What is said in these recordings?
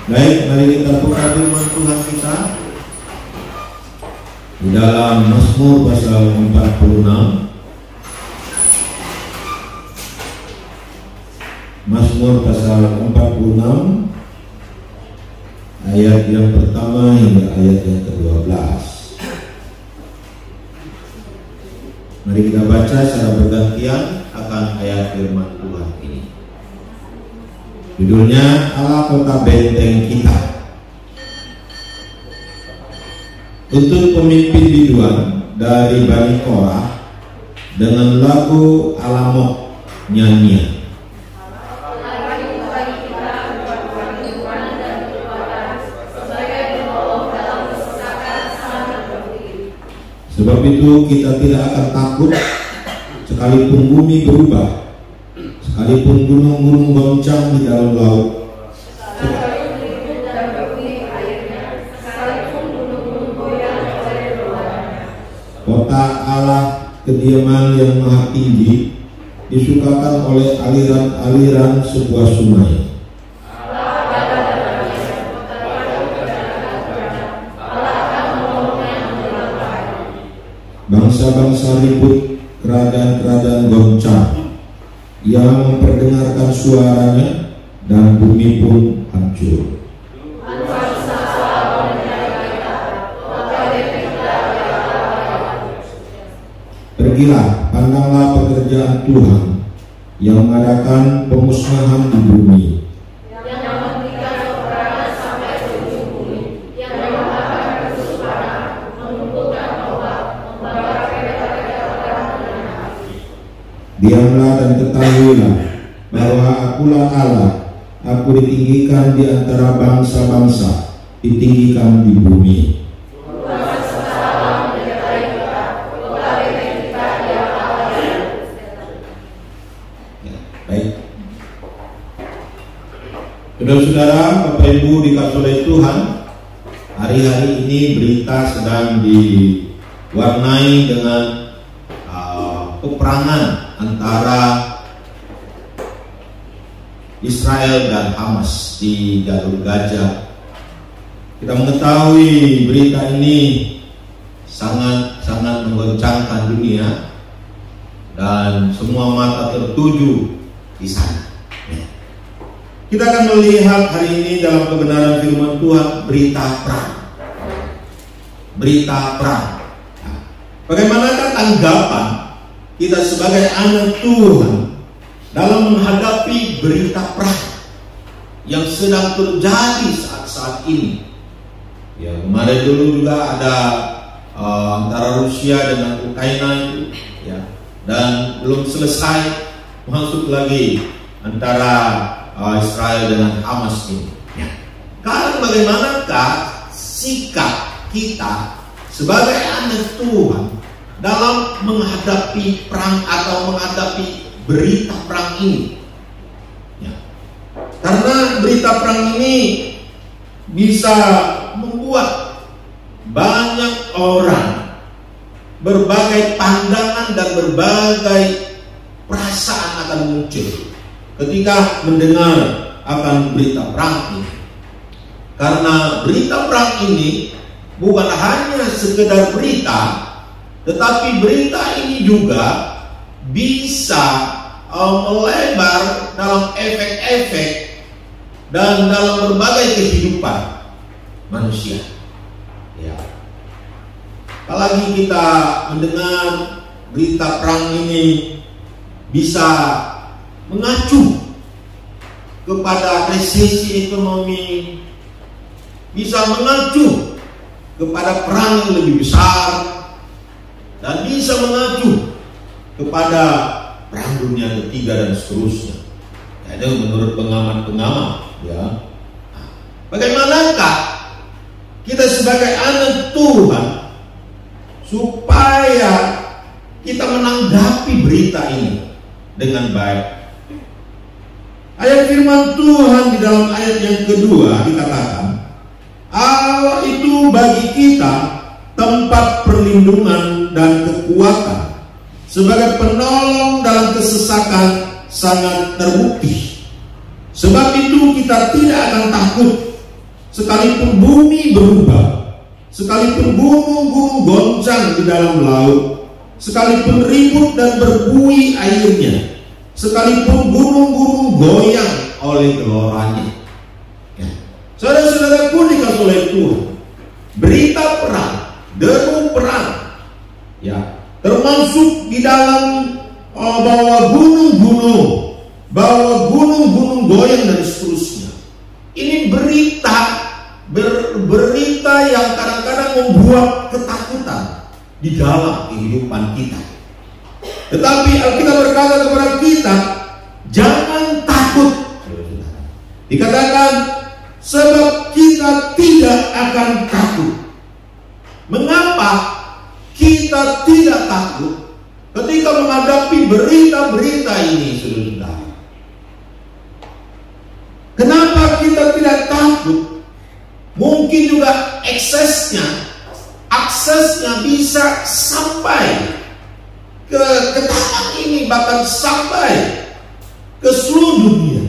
Baik, mari kita buka firman Tuhan kita di dalam Mazmur pasal 46. Mazmur pasal 46 ayat yang pertama hingga ayat yang ke-12. Mari kita baca secara bergantian akan ayat firman Tuhan ini. Judulnya Allah Kota Benteng Kita. Untuk pemimpin biduan dari Bani Korah dengan lagu Alamot nyanyian. Sebab itu kita tidak akan takut sekalipun bumi berubah, sekalipun gunung-gunung goncang di dalam laut, kota Allah kediaman yang maha tinggi disukakan oleh aliran-aliran sebuah sungai. Bangsa-bangsa ribut, kerajaan-kerajaan goncang, yang memperdengarkan suaranya, dan bumi pun hancur. Pergilah, pandanglah pekerjaan Tuhan yang mengadakan pemusnahan di bumi. Diamlah dan ketahuilah bahwa akulah Allah, aku ditinggikan di antara bangsa-bangsa, ditinggikan di bumi. Baik, saudara-saudara, Bapak Ibu dikasihi oleh Tuhan, hari-hari ini berita sedang diwarnai dengan peperangan antara Israel dan Hamas di jalur Gaza. Kita mengetahui berita ini sangat menggoncangkan dunia dan semua mata tertuju di sana. Kita akan melihat hari ini dalam kebenaran firman Tuhan berita perang. Berita perang. Bagaimanakah tanggapan kita sebagai anak Tuhan dalam menghadapi berita perang yang sedang terjadi saat ini? Ya, kemarin dulu juga ada antara Rusia dengan Ukraina itu, ya, dan belum selesai, masuk lagi antara Israel dengan Hamas ini. Ya. Sekarang bagaimanakah sikap kita sebagai anak Tuhan dalam menghadapi perang atau menghadapi berita perang ini? Ya. Karena berita perang ini bisa membuat banyak orang berbagai pandangan dan berbagai perasaan akan muncul ketika mendengar akan berita perang ini. Karena berita perang ini bukan hanya sekedar berita, tetapi berita ini juga bisa melebar dalam efek-efek dan dalam berbagai kehidupan manusia. Ya. Apalagi kita mendengar berita perang ini bisa mengacu kepada resesi ekonomi, bisa mengacu kepada perang yang lebih besar, dan bisa mengacu kepada perang dunia ketiga dan seterusnya. Ya, itu menurut pengamat-pengamat. Ya. Bagaimanakah kita sebagai anak Tuhan supaya kita menanggapi berita ini dengan baik? Ayat firman Tuhan di dalam ayat yang kedua dikatakan, Allah itu bagi kita tempat perlindungan dan kekuatan, sebagai penolong dalam kesesakan sangat terbukti. Sebab itu kita tidak akan takut sekalipun bumi berubah, sekalipun gunung-gunung goncang di dalam laut, sekalipun ribut dan berbuih airnya, sekalipun gunung-gunung goyang oleh geloranya. Ya. Saudara-saudaraku dikasih oleh Tuhan, berita perang, deru perang, ya, termasuk di dalam bahwa gunung-gunung goyang dan seterusnya. Ini berita yang kadang-kadang membuat ketakutan di dalam kehidupan kita. Tetapi Alkitab berkata kepada kita, jangan takut. Dikatakan, sebab kita tidak akan takut. Mengapa kita tidak takut ketika menghadapi berita-berita ini, saudara? Kenapa kita tidak takut? Mungkin juga aksesnya bisa sampai ke tanah ini, bahkan sampai ke seluruh dunia.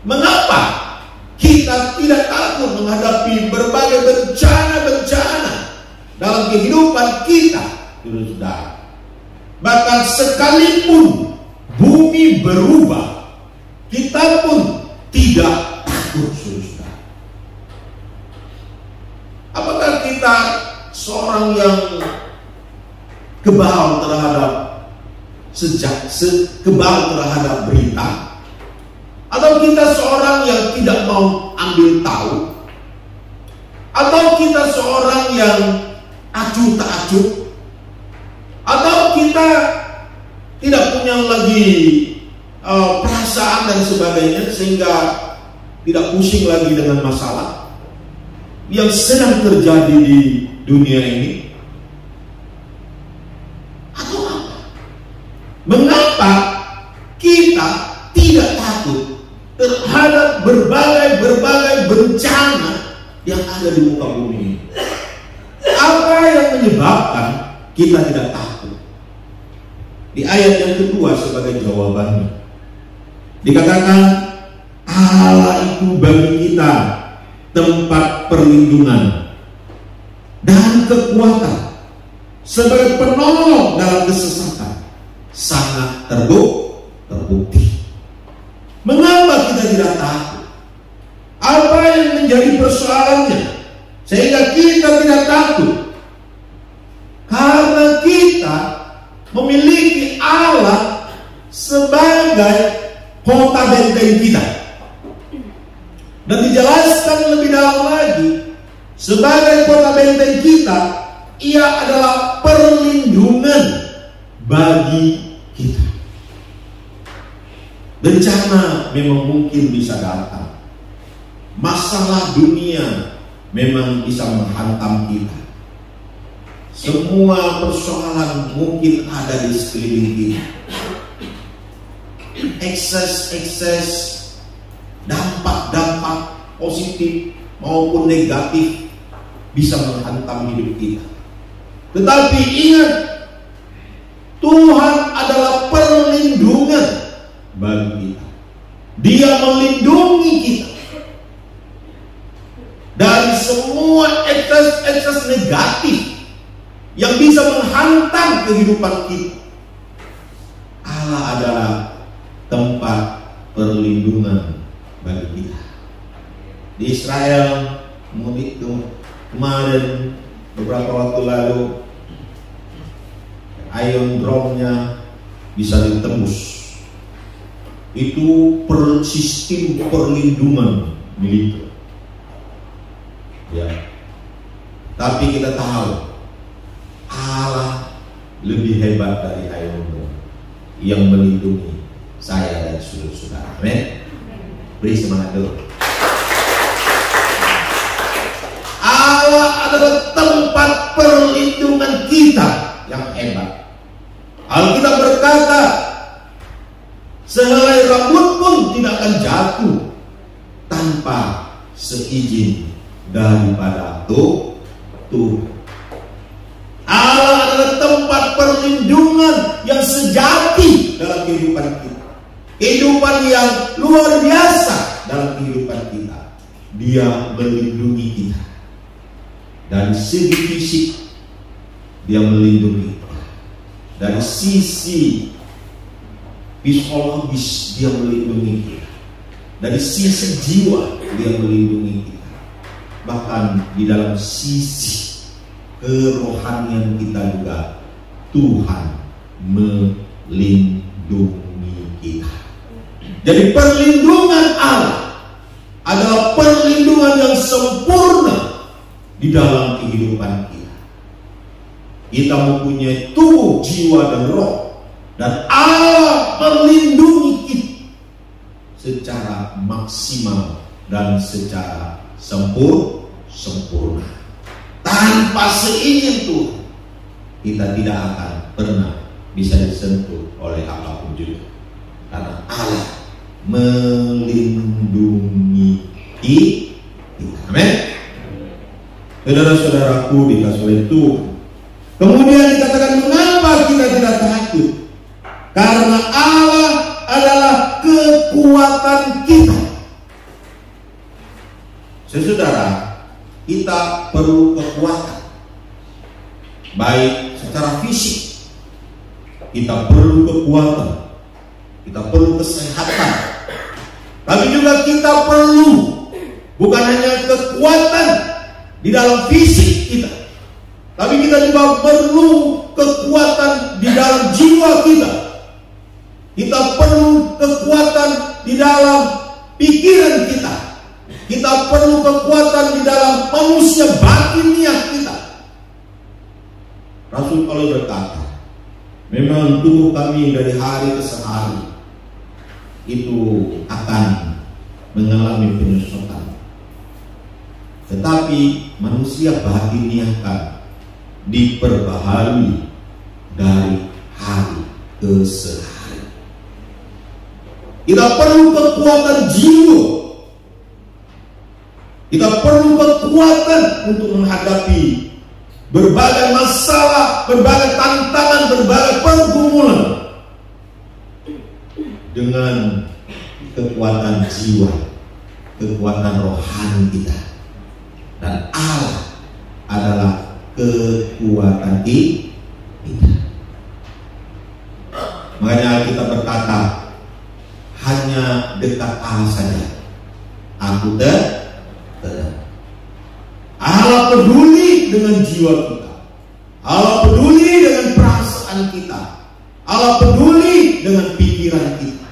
Mengapa kita tidak takut menghadapi berbagai bencana-bencana dalam kehidupan kita, saudara? Bahkan sekalipun bumi berubah, kita pun tidak takut, saudara. Apakah kita seorang yang kebal terhadap berita, atau kita seorang yang tidak mau ambil tahu, atau kita seorang yang acuh tak acuh, atau kita tidak punya lagi perasaan dan sebagainya, sehingga tidak pusing lagi dengan masalah yang sedang terjadi di dunia ini? Atau apa? Mengapa kita tidak takut terhadap berbagai bencana yang ada di muka bumi ini? Apa yang menyebabkan kita tidak takut? Di ayat yang kedua sebagai jawabannya dikatakan, Allah itu bagi kita tempat perlindungan dan kekuatan, sebagai penolong dalam kesesatan, sangat terbukti. Mengapa kita tidak takut? Apa yang menjadi persoalannya sehingga kita tidak takut? Karena kita memiliki Allah sebagai kota benteng kita. Dan dijelaskan lebih dalam lagi, sebagai kota benteng kita, ia adalah perlindungan bagi kita. Bencana memang mungkin bisa datang, masalah dunia memang bisa menghantam kita, semua persoalan mungkin ada di sekeliling kita. Ekses dampak positif maupun negatif bisa menghantam hidup kita. Tetapi ingat, Tuhan adalah perlindungan bagi kita. Dia melindungi kita dari semua ekses negatif yang bisa menghantam kehidupan kita. Allah adalah tempat perlindungan bagi kita. Di Israel kemarin beberapa waktu lalu, Iron Dome-nya bisa ditembus. Itu sistem perlindungan militer. Ya. Tapi kita tahu Allah lebih hebat dari Iron Dome yang melindungi saya dan saudara-saudara. Amin. Beri semangat dulu. Allah adalah tempat perlindungan kita yang hebat. Alkitab berkata, sehelai rambut pun tidak akan jatuh tanpa seizin daripada Tuhan. Allah adalah tempat perlindungan yang sejati dalam kehidupan kita. Kehidupan yang luar biasa dalam kehidupan kita. Dia melindungi kita. Dari segi fisik, Dia melindungi kita. Dari sisi psikologis, Dia melindungi kita. Dari sisi jiwa, Dia melindungi kita. Bahkan di dalam sisi kerohanian kita juga, Tuhan melindungi kita. Jadi perlindungan Allah adalah perlindungan yang sempurna di dalam kehidupan kita. Kita mempunyai tubuh, jiwa, dan roh, dan Allah melindungi kita secara maksimal dan secara sempurna. Tanpa seizin Tuhan, kita tidak akan pernah bisa disentuh oleh apapun juga, karena Allah melindungi kita. Amin. Saudara-saudaraku dikasih oleh Tuhan. Kemudian dikatakan, mengapa kita tidak takut? Karena Allah adalah kekuatan kita. Saudara, kita perlu kekuatan, baik secara fisik, kita perlu kekuatan, kita perlu kesehatan, tapi juga kita perlu bukan hanya kekuatan di dalam fisik kita, tapi kita juga perlu kekuatan di dalam jiwa kita. Kita perlu kekuatan di dalam pikiran kita. Kita perlu kekuatan di dalam manusia batiniah kita. Rasul Paulus berkata, memang tubuh kami dari hari ke hari itu akan mengalami penyesakan, tetapi manusia batiniah kan diperbaharui dari hari ke hari. Kita perlu kekuatan jiwa. Kita perlu kekuatan untuk menghadapi berbagai masalah, berbagai tantangan, berbagai pergumulan dengan kekuatan jiwa, kekuatan rohani kita. Dan Allah adalah kekuatan kita. Makanya kita berkata, hanya dekat Allah saja aku tenang. Allah peduli dengan jiwa kita. Allah peduli dengan perasaan kita. Allah peduli dengan pikiran kita.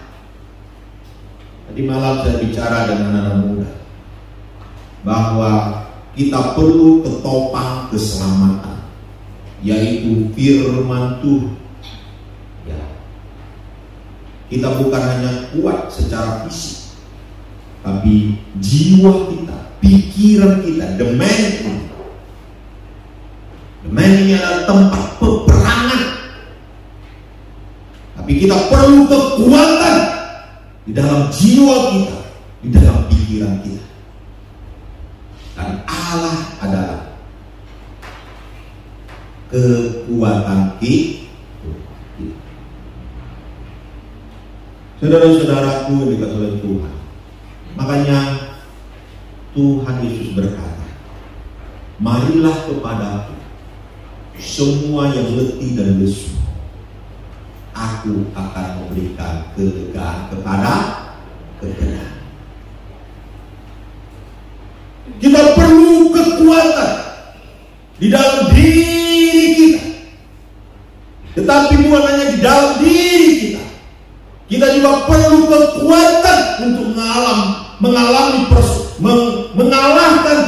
Tadi malam saya bicara dengan anak muda bahwa kita perlu ketopang keselamatan, yaitu firman Tuhan. Ya. Kita bukan hanya kuat secara fisik, tapi jiwa kita, pikiran kita, domain ini adalah tempat peperangan. Tapi kita perlu kekuatan di dalam jiwa kita, di dalam pikiran kita. Dan Allah adalah kekuatan kita. Saudara-saudaraku yang dikasihi oleh Tuhan, makanya Tuhan Yesus berkata, marilah kepadaku semua yang letih dan lesu, aku akan memberikan kelegaan kepada kalian. Kita perlu kekuatan di dalam diri kita, tetapi bukan hanya di dalam diri kita. Kita juga perlu kekuatan untuk mengalahkan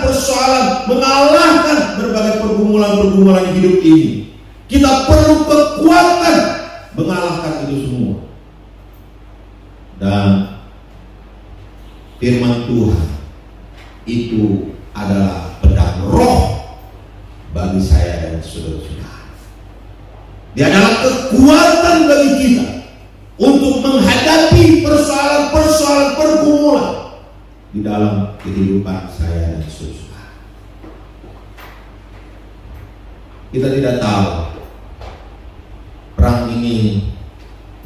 persoalan, mengalahkan berbagai pergumulan hidup ini. Kita perlu kekuatan mengalahkan itu semua. Dan firman Tuhan itu adalah pedang roh bagi saya dan saudara-saudara. Dia adalah kekuatan bagi kita untuk menghadapi persoalan-persoalan pergumulan di dalam kehidupan saya dan saudara. Kita tidak tahu perang ini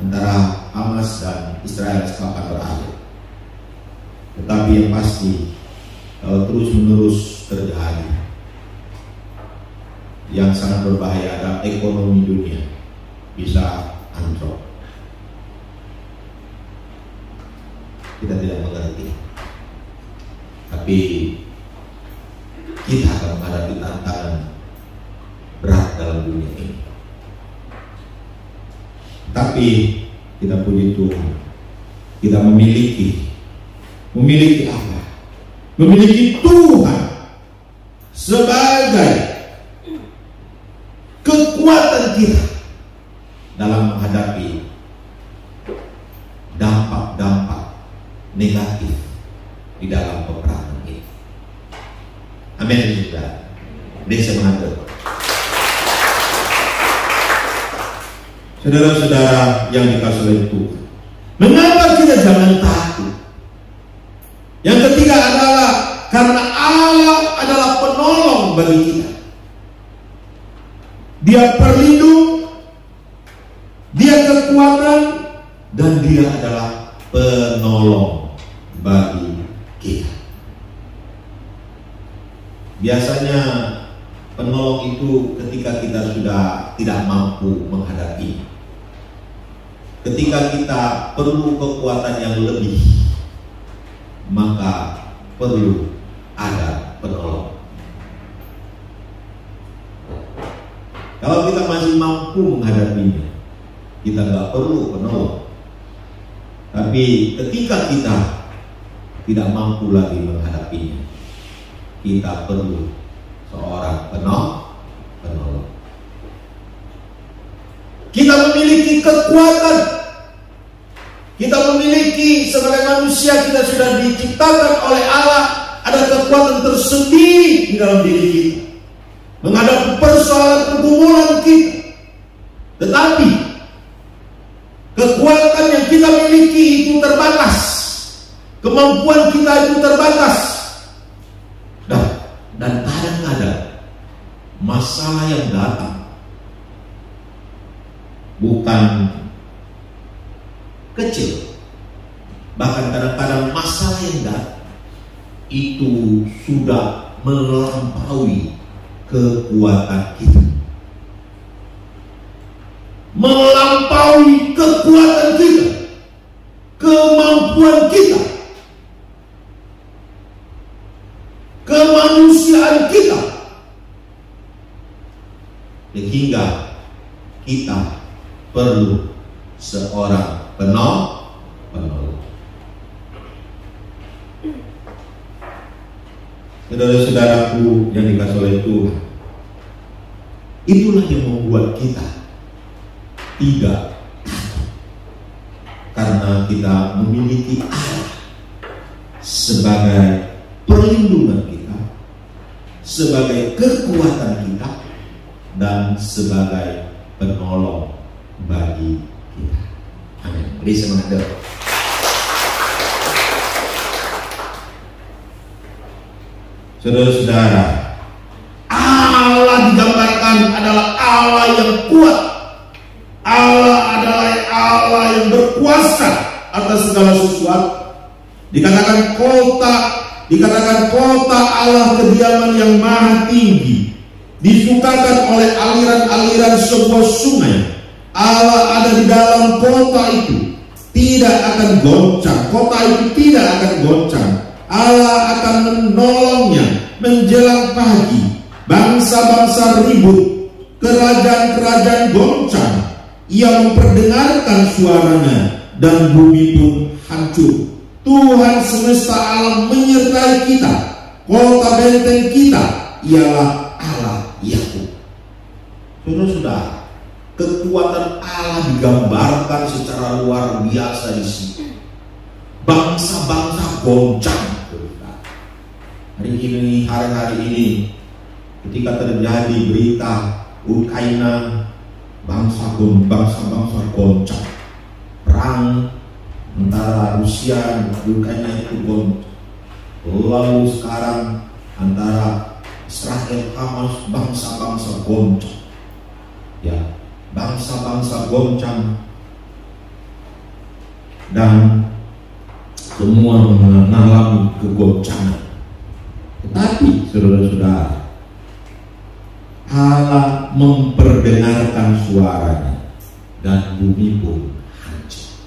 antara Hamas dan Israel kapan berakhir. Tetapi yang pasti kalau terus-menerus terjadi, yang sangat berbahaya adalah ekonomi dunia bisa anjlok. Kita tidak mengerti, tapi kita akan menghadapi tantangan berat dalam dunia ini. Tapi kita puji Tuhan, kita memiliki apa? Memiliki Tuhan sebagai kekuatan kita dalam menghadapi dampak-dampak negatif di dalam peperangan ini. Amin, saudara. Desa mengatur. Saudara-saudara yang dikasihi oleh Tuhan, mengapa kita jangan takut? Yang ketiga adalah karena Allah adalah penolong bagi kita. Dia perlindung, Dia kekuatan, dan Dia adalah penolong bagi kita. Biasanya penolong itu ketika kita sudah tidak mampu menghadapi, ketika kita perlu kekuatan yang lebih, maka perlu ada penolong. Kalau kita masih mampu menghadapinya, kita nggak perlu penolong. Tapi ketika kita tidak mampu lagi menghadapinya, kita perlu seorang penolong. Kita memiliki kekuatan. Kita memiliki, sebagai manusia kita sudah diciptakan oleh Allah, ada kekuatan tersendiri di dalam diri kita menghadapi persoalan pergumulan kita. Tetapi kekuatan yang kita miliki itu terbatas, kemampuan kita itu terbatas, dan kadang-kadang masalah yang datang bukan kecil, bahkan kadang-kadang masalah yang datang itu sudah melampaui kekuatan kita, melampaui kekuatan kita, kemampuan kita, kemanusiaan kita, sehingga kita perlu seorang penolong. Saudara-saudaraku yang dikasihi oleh Tuhan, itulah yang membuat kita tidak takut, karena kita memiliki Allah sebagai perlindungan kita, sebagai kekuatan kita, dan sebagai penolong bagi kita. Amin. Beri semangat doa. Saudara-saudara, Allah digambarkan adalah Allah yang kuat. Allah adalah Allah yang berkuasa atas segala sesuatu. Dikatakan kota Allah kediaman yang maha tinggi, disukakan oleh aliran-aliran sebuah sungai. Allah ada di dalam kota itu, tidak akan goncang. Kota itu tidak akan goncang. Allah akan menolongnya menjelang pagi. Bangsa-bangsa ribut, kerajaan-kerajaan goncang. Ia memperdengarkan suaranya, dan bumi pun hancur. Tuhan semesta alam menyertai kita. Kota benteng kita ialah Allah Yakub. Saudara-saudara, kekuatan Allah digambarkan secara luar biasa di sini. Bangsa-bangsa goncang. Hari-hari ini, ketika terjadi berita Ukraina, bangsa-bangsa goncang. Perang antara Rusia dan Ukraina itu goncang. Lalu sekarang antara Israel Hamas, bangsa-bangsa goncang. Ya, bangsa-bangsa goncang, dan semua mengalami kegoncangan. Tetapi saudara-saudara, Allah memperdengarkan suaranya dan bumi pun hancur.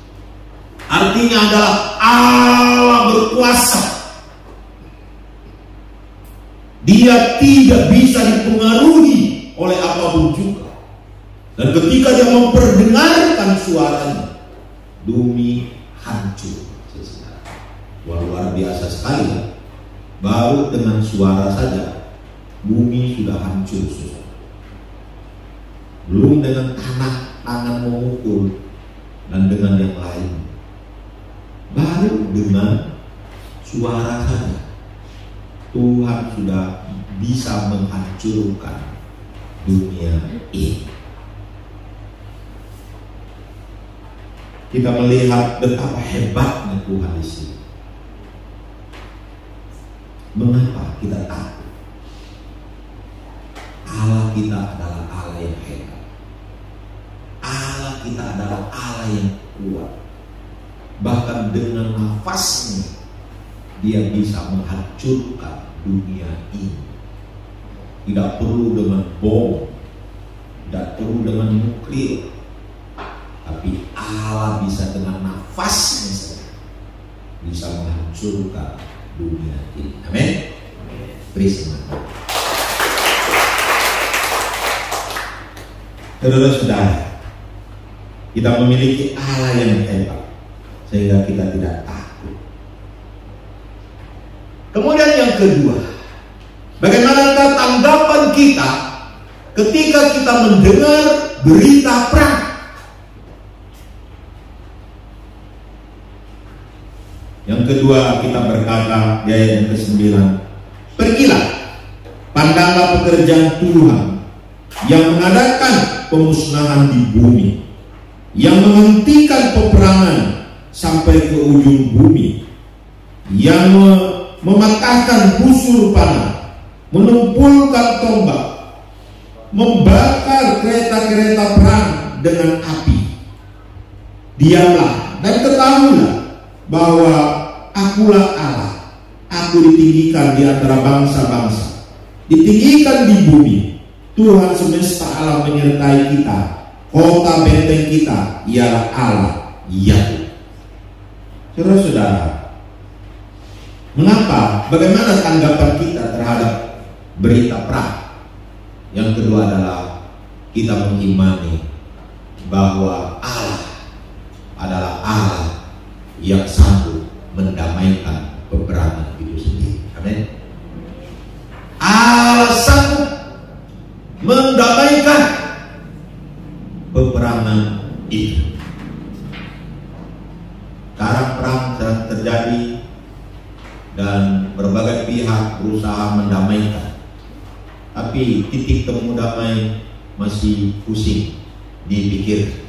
Artinya adalah Allah berkuasa. Dia tidak bisa dipengaruhi oleh apapun juga. Dan ketika dia memperdengarkan suaranya, bumi hancur. Wah, luar biasa sekali ya. Baru dengan suara saja bumi sudah hancur, susah. Belum dengan tangan memukul dan dengan yang lain. Baru dengan suara saja Tuhan sudah bisa menghancurkan dunia ini. Kita melihat betapa hebatnya Tuhan di sini. Mengapa kita takut? Allah kita adalah Allah yang hebat. Allah kita adalah Allah yang kuat. Bahkan dengan nafasnya dia bisa menghancurkan dunia ini. Tidak perlu dengan bom, tidak perlu dengan nuklir, tapi Allah bisa dengan nafasnya saja bisa menghancurkan dunia ini. Amin. Praise God. Saudara-saudara, kita memiliki Allah yang hebat sehingga kita tidak takut. Kemudian yang kedua, bagaimanakah tanggapan kita ketika kita mendengar berita perang? Yang kedua, kita berkata di ayat yang ke-9, pergilah, pandanglah pekerjaan Tuhan yang mengadakan pemusnahan di bumi, yang menghentikan peperangan sampai ke ujung bumi, yang mematahkan busur panah, menumpulkan tombak, membakar kereta-kereta perang dengan api. Diamlah dan ketahuilah bahwa akulah Allah. Aku ditinggikan di antara bangsa-bangsa, ditinggikan di bumi. Tuhan semesta alam menyertai kita. Kota benteng kita ialah Allah, Yahweh. Saudara-saudara, mengapa? Bagaimana tanggapan kita terhadap berita perang? Yang kedua adalah kita mengimani bahwa Allah adalah Allah yang sanggup mendamaikan peperangan itu sendiri. Amin. Allah sanggup mendamaikan peperangan itu. Sekarang perang sedang terjadi dan berbagai pihak berusaha mendamaikan, tapi titik temu damai masih pusing dipikir.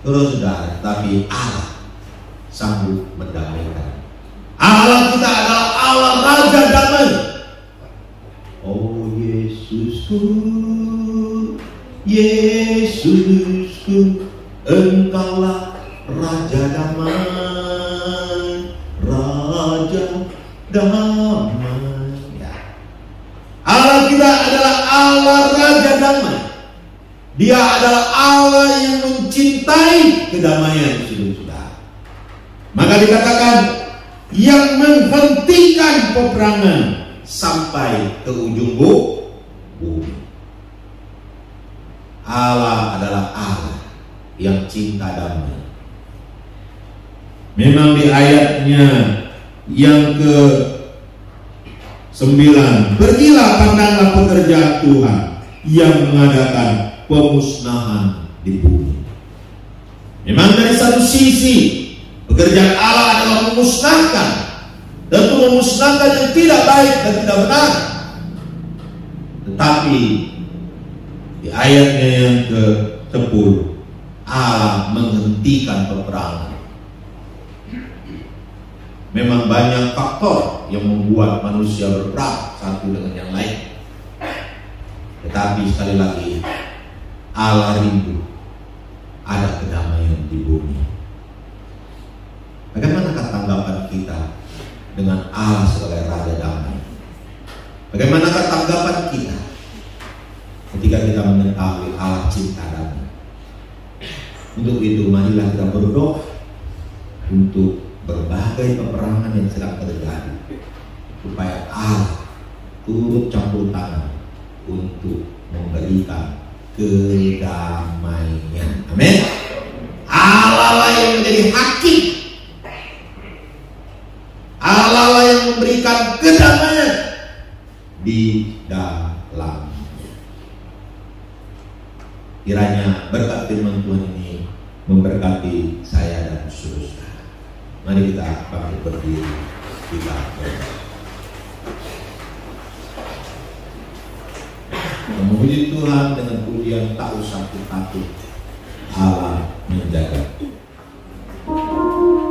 Terus saudara, tapi Allah sanggup mendamaikan. Allah kita adalah Allah Raja Damai. Oh Yesusku, Yesusku, Engkaulah Raja Damai, Raja Damai. Ya. Allah kita adalah Allah Raja Damai. Dia adalah Allah yang mencintai kedamaian, saudara. Maka dikatakan yang menghentikan peperangan sampai ke ujung bumi. Allah adalah Allah yang cinta damai. Memang di ayatnya yang ke-9, pergilah pandanglah pekerjaan Tuhan yang mengadakan pemusnahan di bumi. Memang dari satu sisi pekerjaan Allah adalah memusnahkan, tentu memusnahkan yang tidak baik dan tidak benar. Tetapi di ayatnya yang ke-10, Allah menghentikan peperangan. Memang banyak faktor yang membuat manusia berperang satu dengan yang lain. Tetapi sekali lagi, Allah rindu ada kedamaian di bumi. Bagaimana tanggapan kita dengan Allah sebagai Raja Damai. Bagaimanakah tanggapan kita ketika kita mengetahui Allah cinta damai? Untuk itu marilah kita berdoa untuk berbagai peperangan yang sedang terjadi, supaya Allah turut campur tangan untuk memberikan kedamaian. Amin. Allah lah yang menjadi hakim, Allah lah yang memberikan kedamaian di dalamnya. Kiranya berkat firman Tuhan ini memberkati saya dan saudara. Mari kita bangkit berdiri, kita berdoa. Memuji Tuhan dengan pujian tak usah takut, Allah menjaga. Allah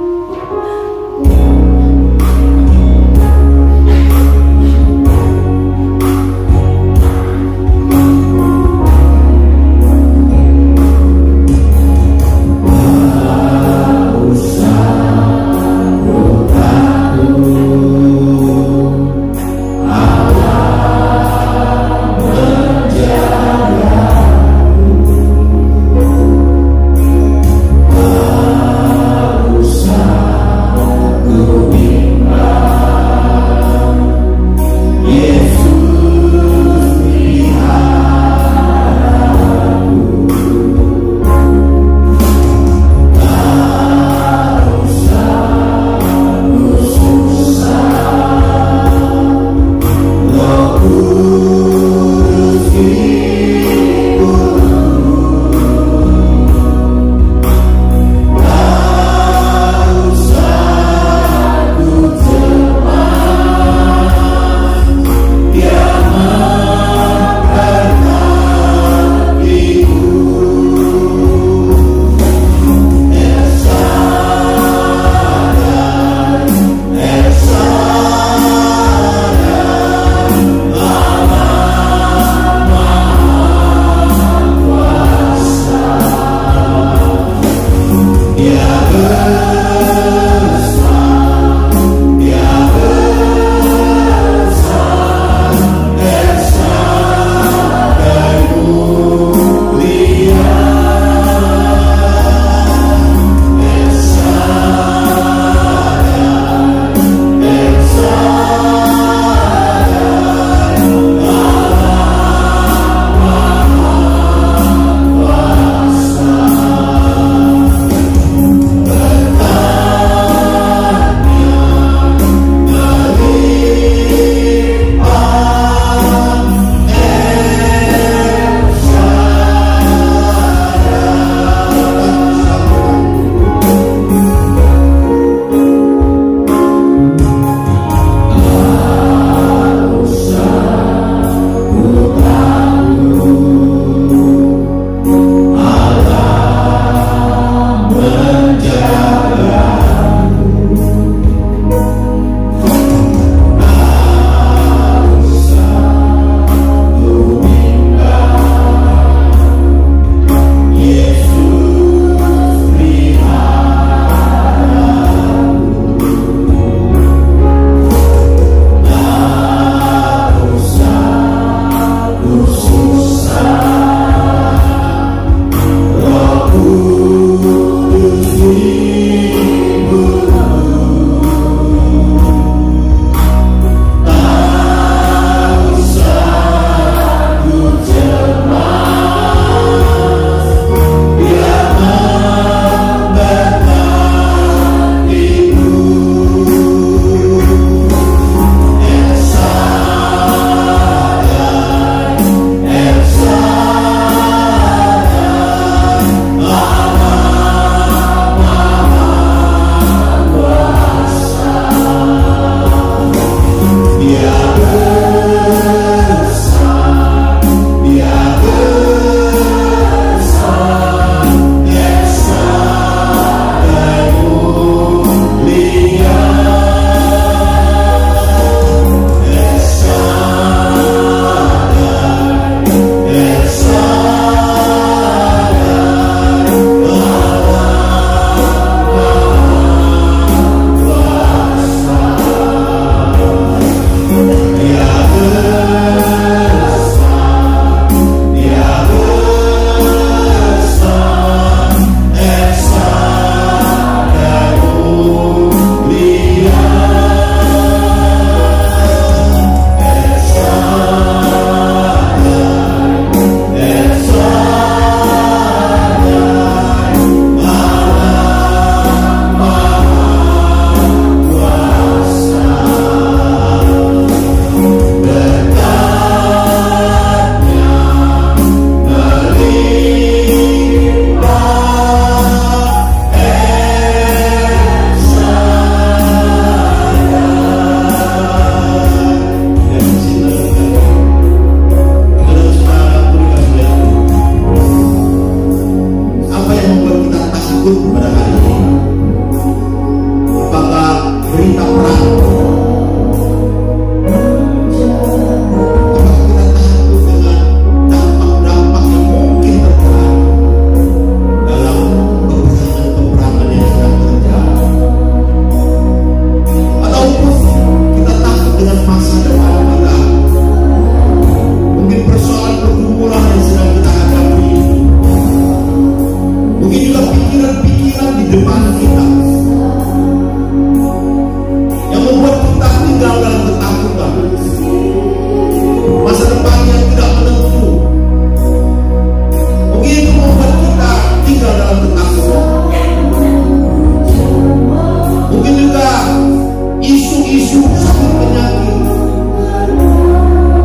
isu-isu sakit penyakit,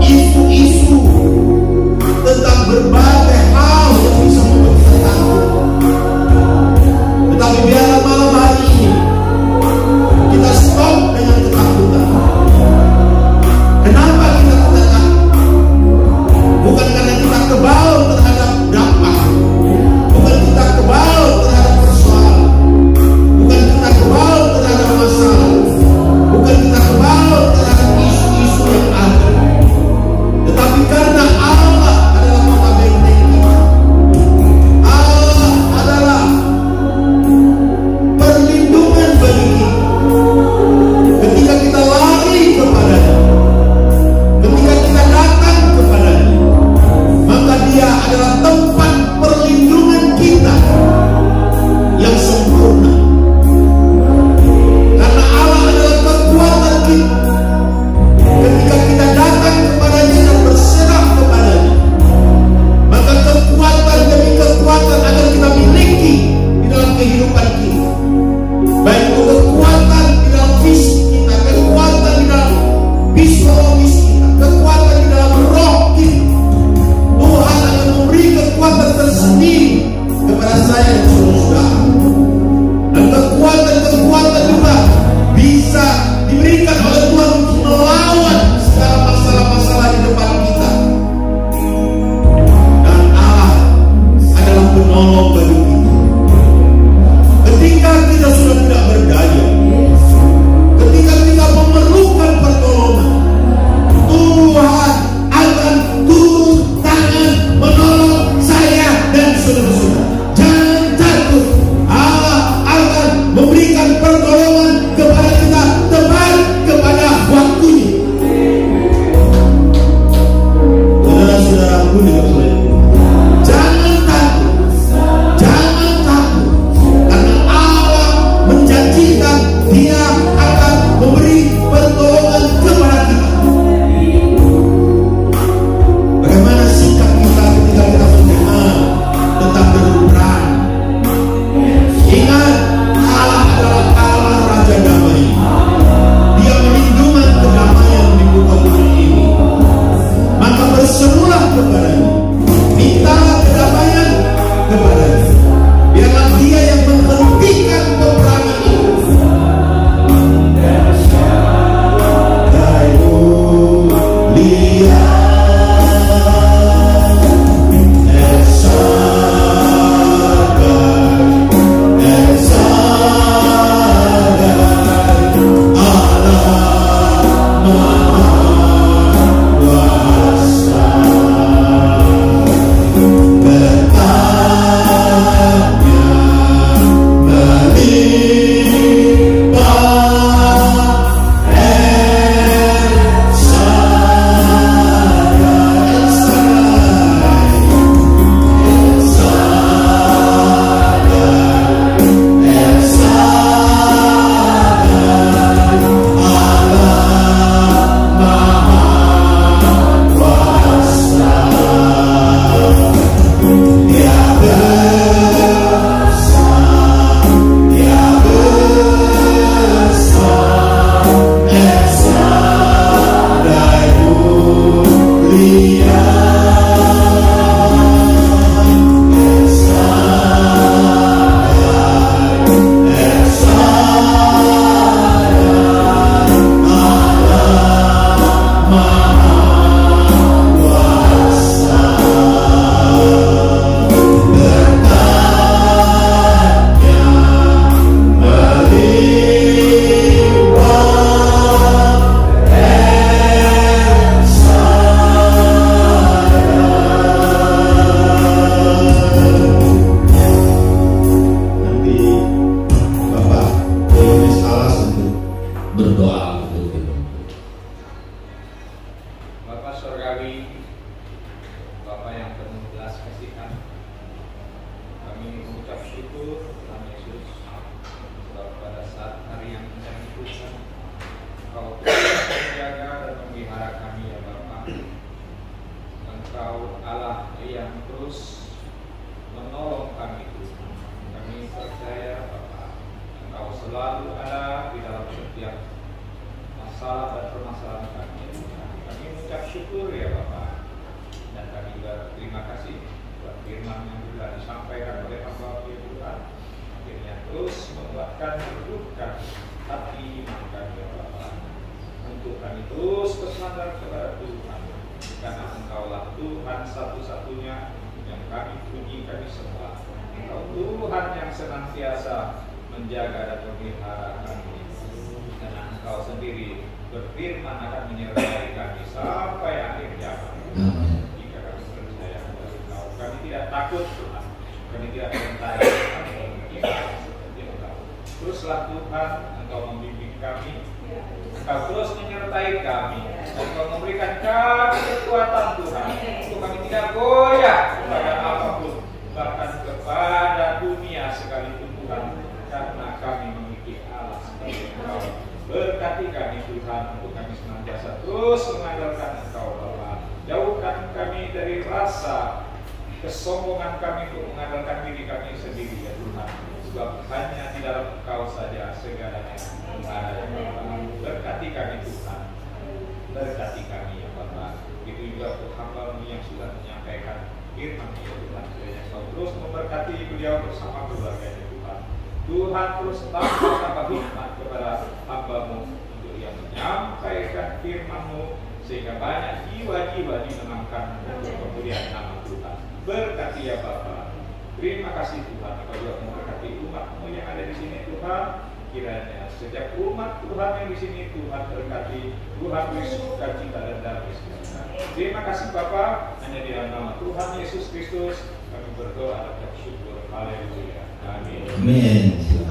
isu-isu tentang berbagai hal yang bisa membuat kita takut. Tetapi biarlah malam hari ini kita stop dengan ketakutan. Kenapa kita takut? Bukan karena kita kebal terhadap dampak, bukan kita kebal terhadap persoalan, bukan kita kebal terhadap masalah, bukan kita kebal terhadap isu-isu yang ada, tetapi karena Allah adalah kota benteng kita. Allah adalah perlindungan bagi kita. Ketika kita lari kepadanya, ketika kita datang kepadanya, maka Dia adalah tempat perlindungan kita yang sempurna. Karena Allah adalah kekuatan kita. Ketika kita datang kepadanya dan berserah kepadanya, maka kekuatan demi kekuatan akan kita miliki di dalam kehidupan kita. Baik itu kekuatan di dalam fisik kita, kekuatan di dalam psikologis kita, kekuatan di dalam roh kita. Tuhan akan memberi kekuatan tersendiri kepada saya dan saudara. Dan kekuatan-kekuatan juga bisa diberikan oleh Tuhan untuk melawan segala masalah-masalah di depan kita. Dan Allah adalah penolong bagi kita. Ketika kita sudah tidak berdaya, ketika kita memerlukan pertolongan, Tuhan akan turun tangan menolong saya dan saudara-saudara. Jangan takut, Allah akan memberikan pertolongan kepada kita tepat kepada waktunya. Saudara-saudaraku juga jangan takut, jangan takut, karena Allah menjanjikan Dia akan memberi pertolongan kepada kita. Bagaimana sikap kita ketika kita mendengar tentang kebenaran? Ingat, Allah adalah Allah Raja Damai. Dia melindungi kedamaian di muka bumi ini. Maka berserulah kepadanya, mintalah kedamaian kepadanya. Biarlah Dia yang menghentikan peperangan itu. selalu ada di dalam setiap masalah dan permasalahan kami. Kami mengucap syukur ya Bapak, dan kami juga terima kasih buat firman yang juga disampaikan oleh hamba Tuhan, akhirnya terus menguatkan, meneguhkan hati iman kami ya Bapak, untuk kami terus bersandar kepada Tuhan, karena Engkaulah Tuhan satu-satunya yang kami puji, kami sembah. Engkau Tuhan yang senantiasa menjaga dan memelihara kami, karena Engkau sendiri berfirman akan menyertai kami sampai akhir zaman. Jika kami percaya kepada Engkau, kami tidak takut Tuhan, kami tidak mengentai, kami beriman seperti Engkau. Teruslah Tuhan, Engkau membimbing kami, Engkau terus menyertai kami, Engkau memberikan kami kekuatan Tuhan, untuk kami tidak goyah kepada apapun, bahkan kepada dunia sekalipun Tuhan, karena kami memiliki Allah sebagai Engkau. Berkati kami Tuhan, untuk kami senantiasa terus mengandalkan Engkau Bapa. Jauhkan kami dari rasa kesombongan kami untuk mengandalkan diri kami sendiri ya Tuhan, sebab hanya di dalam Engkau saja segalanya ada ya Bapa. Berkati kami Tuhan, berkati kami ya Bapa. Itu juga untuk hamba-Mu yang sudah menyampaikan firman ya Tuhan, kiranya Engkau terus memberkati beliau bersama keluarganya Tuhan. Tuhan terus tambah hikmat kepada hamba-Mu untuk yang menyampaikan firman-Mu, sehingga banyak jiwa-jiwa dimenangkan untuk kemuliaan nama Tuhan. Berkati ya Bapa. Terima kasih Tuhan, Engkau juga memberkati umat-Mu yang ada di sini Tuhan. Kiranya setiap umat Tuhan yang di sini Tuhan berkati, Tuhan beri sukacita dan damai sejahtera. Terima kasih Bapa, hanya di dalam nama Tuhan Yesus Kristus kami berdoa dan bersyukur. Haleluya. Amin. Amin.